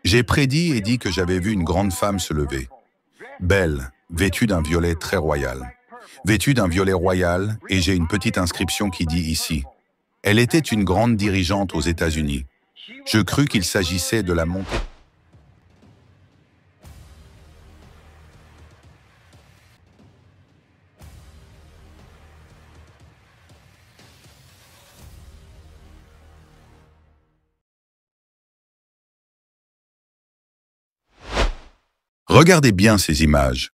J'ai prédit et dit que j'avais vu une grande femme se lever, belle, vêtue d'un violet très royal. Vêtue d'un violet royal, et j'ai une petite inscription qui dit ici « Elle était une grande dirigeante aux États-Unis. Je crus qu'il s'agissait de la montée. » Regardez bien ces images.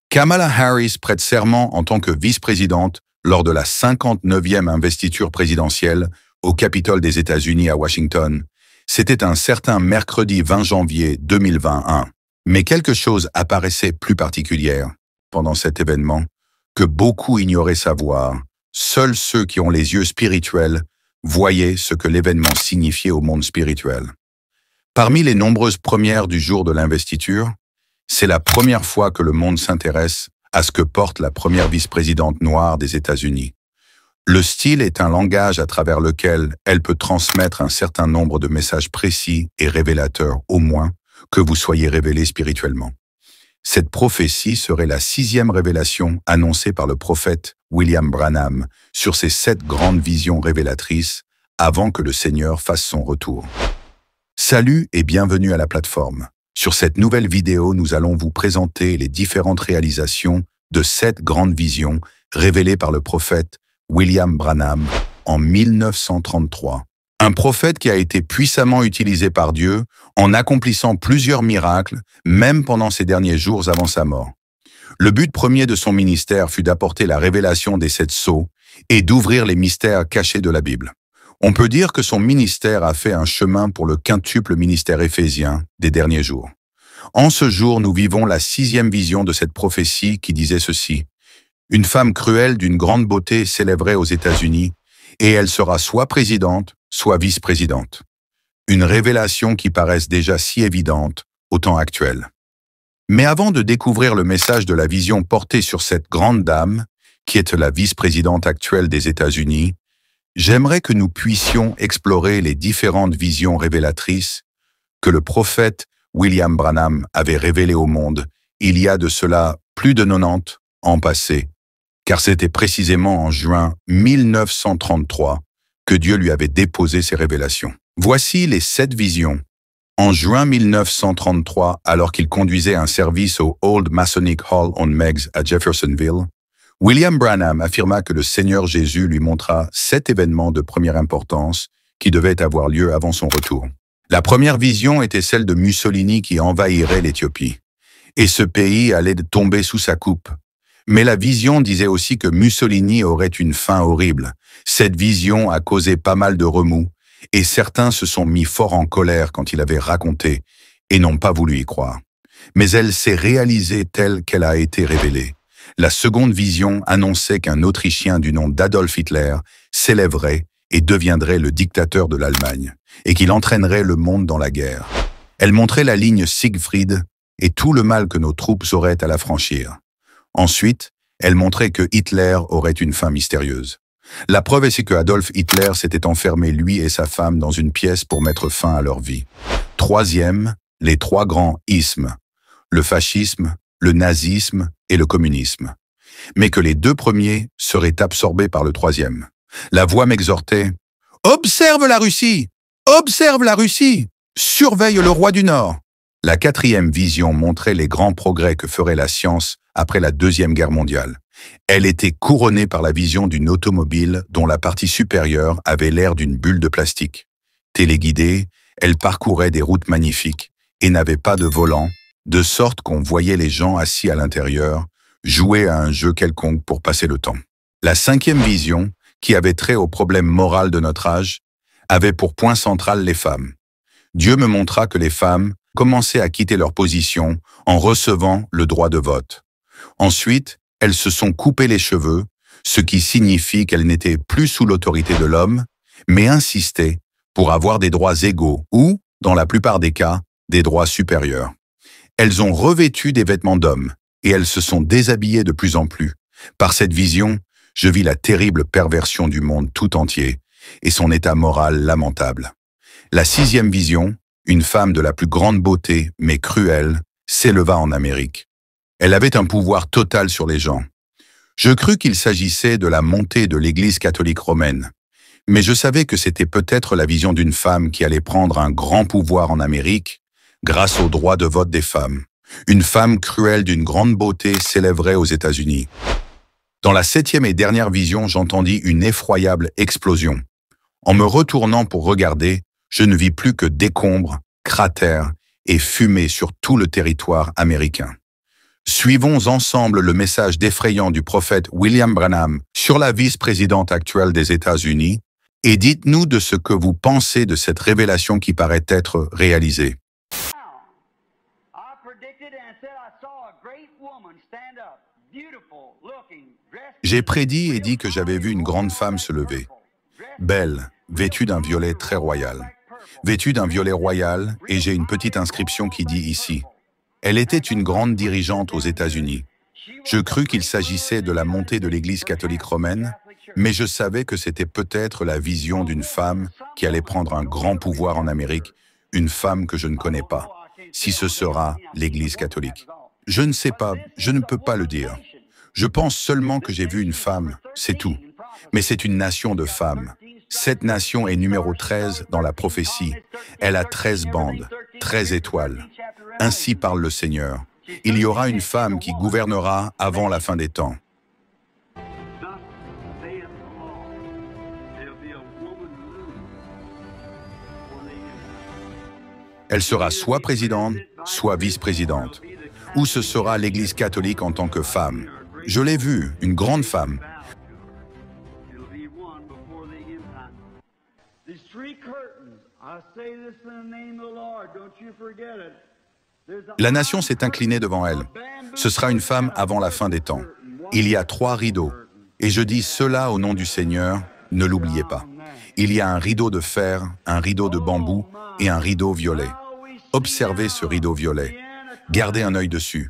Kamala Harris prête serment en tant que vice-présidente lors de la 59e investiture présidentielle au Capitole des États-Unis à Washington. C'était un certain mercredi 20 janvier 2021. Mais quelque chose apparaissait plus particulière pendant cet événement que beaucoup ignoraient savoir. Seuls ceux qui ont les yeux spirituels voyaient ce que l'événement signifiait au monde spirituel. Parmi les nombreuses premières du jour de l'investiture, c'est la première fois que le monde s'intéresse à ce que porte la première vice-présidente noire des États-Unis. Le style est un langage à travers lequel elle peut transmettre un certain nombre de messages précis et révélateurs, au moins, que vous soyez révélé spirituellement. Cette prophétie serait la 6e révélation annoncée par le prophète William Branham sur ses 7 grandes visions révélatrices avant que le Seigneur fasse son retour. Salut et bienvenue à la plateforme. Sur cette nouvelle vidéo, nous allons vous présenter les différentes réalisations de 7 grandes visions révélées par le prophète William Branham en 1933. Un prophète qui a été puissamment utilisé par Dieu en accomplissant plusieurs miracles, même pendant ses derniers jours avant sa mort. Le but premier de son ministère fut d'apporter la révélation des 7 sceaux et d'ouvrir les mystères cachés de la Bible. On peut dire que son ministère a fait un chemin pour le quintuple ministère éphésien des derniers jours. En ce jour, nous vivons la 6e vision de cette prophétie qui disait ceci. Une femme cruelle d'une grande beauté s'élèverait aux États-Unis et elle sera soit présidente, soit vice-présidente. Une révélation qui paraisse déjà si évidente au temps actuel. Mais avant de découvrir le message de la vision portée sur cette grande dame, qui est la vice-présidente actuelle des États-Unis, j'aimerais que nous puissions explorer les différentes visions révélatrices que le prophète William Branham avait révélées au monde il y a de cela plus de 90 ans passés, car c'était précisément en juin 1933 que Dieu lui avait déposé ses révélations. Voici les 7 visions. En juin 1933, alors qu'il conduisait un service au Old Masonic Hall on Meigs à Jeffersonville, William Branham affirma que le Seigneur Jésus lui montra 7 événements de première importance qui devaient avoir lieu avant son retour. La première vision était celle de Mussolini qui envahirait l'Éthiopie. Et ce pays allait tomber sous sa coupe. Mais la vision disait aussi que Mussolini aurait une fin horrible. Cette vision a causé pas mal de remous, et certains se sont mis fort en colère quand il avait raconté et n'ont pas voulu y croire. Mais elle s'est réalisée telle qu'elle a été révélée. La seconde vision annonçait qu'un Autrichien du nom d'Adolf Hitler s'élèverait et deviendrait le dictateur de l'Allemagne, et qu'il entraînerait le monde dans la guerre. Elle montrait la ligne Siegfried et tout le mal que nos troupes auraient à la franchir. Ensuite, elle montrait que Hitler aurait une fin mystérieuse. La preuve est que Adolf Hitler s'était enfermé lui et sa femme dans une pièce pour mettre fin à leur vie. Troisième, les 3 grands ismes, le fascisme, le nazisme et le communisme. Mais que les 2 premiers seraient absorbés par le 3e. La voix m'exhortait « Observe la Russie! Observe la Russie! Surveille le roi du Nord !» La 4e vision montrait les grands progrès que ferait la science après la 2e Guerre mondiale. Elle était couronnée par la vision d'une automobile dont la partie supérieure avait l'air d'une bulle de plastique. Téléguidée, elle parcourait des routes magnifiques et n'avait pas de volant, de sorte qu'on voyait les gens assis à l'intérieur jouer à un jeu quelconque pour passer le temps. La 5e vision, qui avait trait au problème moral de notre âge, avait pour point central les femmes. Dieu me montra que les femmes commençaient à quitter leur position en recevant le droit de vote. Ensuite, elles se sont coupées les cheveux, ce qui signifie qu'elles n'étaient plus sous l'autorité de l'homme, mais insistaient pour avoir des droits égaux ou, dans la plupart des cas, des droits supérieurs. Elles ont revêtu des vêtements d'hommes et elles se sont déshabillées de plus en plus. Par cette vision, je vis la terrible perversion du monde tout entier et son état moral lamentable. La 6e vision, une femme de la plus grande beauté, mais cruelle, s'éleva en Amérique. Elle avait un pouvoir total sur les gens. Je crus qu'il s'agissait de la montée de l'Église catholique romaine. Mais je savais que c'était peut-être la vision d'une femme qui allait prendre un grand pouvoir en Amérique grâce au droit de vote des femmes. Une femme cruelle d'une grande beauté s'élèverait aux États-Unis. Dans la 7e et dernière vision, j'entendis une effroyable explosion. En me retournant pour regarder, je ne vis plus que décombres, cratères et fumée sur tout le territoire américain. Suivons ensemble le message défrayant du prophète William Branham sur la vice-présidente actuelle des États-Unis et dites-nous de ce que vous pensez de cette révélation qui paraît être réalisée. J'ai prédit et dit que j'avais vu une grande femme se lever, belle, vêtue d'un violet très royal. Vêtue d'un violet royal, et j'ai une petite inscription qui dit ici. Elle était une grande dirigeante aux États-Unis. Je crus qu'il s'agissait de la montée de l'Église catholique romaine, mais je savais que c'était peut-être la vision d'une femme qui allait prendre un grand pouvoir en Amérique, une femme que je ne connais pas, si ce sera l'Église catholique. Je ne sais pas, je ne peux pas le dire. Je pense seulement que j'ai vu une femme, c'est tout. Mais c'est une nation de femmes. Cette nation est numéro 13 dans la prophétie. Elle a 13 bandes, 13 étoiles. Ainsi parle le Seigneur. Il y aura une femme qui gouvernera avant la fin des temps. Elle sera soit présidente, soit vice-présidente. Ou ce sera l'Église catholique en tant que femme. Je l'ai vue, une grande femme. La nation s'est inclinée devant elle. Ce sera une femme avant la fin des temps. Il y a 3 rideaux. Et je dis cela au nom du Seigneur, ne l'oubliez pas. Il y a un rideau de fer, un rideau de bambou et un rideau violet. Observez ce rideau violet. Gardez un œil dessus.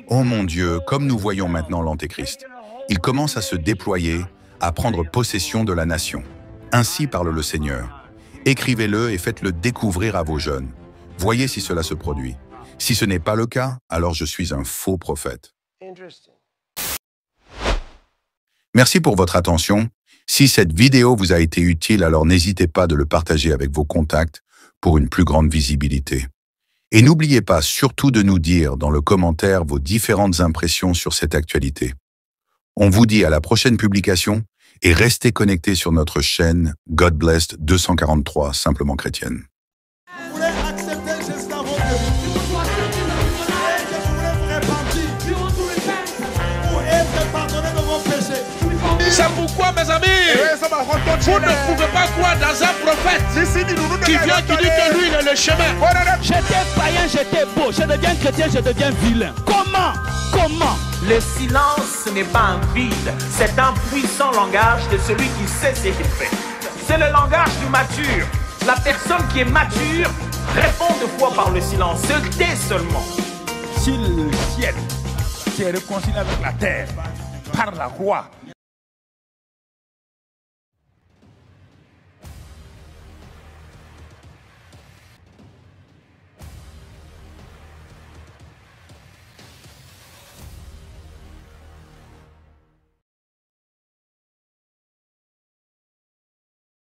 Oh mon Dieu, comme nous voyons maintenant l'Antéchrist. Il commence à se déployer, à prendre possession de la nation. Ainsi parle le Seigneur. Écrivez-le et faites-le découvrir à vos jeunes. Voyez si cela se produit. Si ce n'est pas le cas, alors je suis un faux prophète. Merci pour votre attention. Si cette vidéo vous a été utile, alors n'hésitez pas de le partager avec vos contacts pour une plus grande visibilité. Et n'oubliez pas surtout de nous dire dans le commentaire vos différentes impressions sur cette actualité. On vous dit à la prochaine publication et restez connectés sur notre chaîne God Blessed 243 Simplement Chrétienne. C'est pourquoi, mes amis, vous ne pouvez pas croire dans un prophète qui vient, qui dit que lui, il est le chemin. J'étais païen, j'étais beau. Je deviens chrétien, je deviens vilain. Comment? Le silence n'est pas un vide, c'est un puissant langage de celui qui sait ce qu'il fait. C'est le langage du mature. La personne qui est mature répond 2 fois par le silence, se tait seulement. Si le ciel s'est réconcilié avec la terre par la croix,